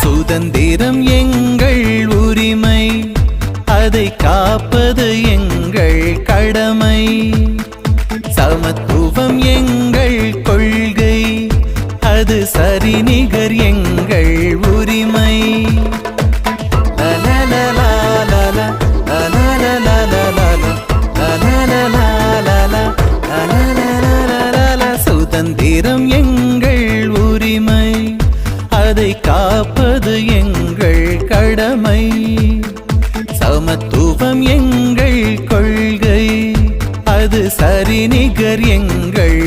சுதந்திரம் எங்கள் உரிமை, அதை காப்பது எங்கள் கடமை. சமத்துவம் எங்கள் கொள்கை, அது சரிநிகர் எங்கள் உரிமை. சுதந்திரம் எங்கள் உரிமை, அதை காப்பது எங்கள் கடமை. சமத்துவம் எங்கள் கொள்கை, அது சரிநிகர் எங்கள்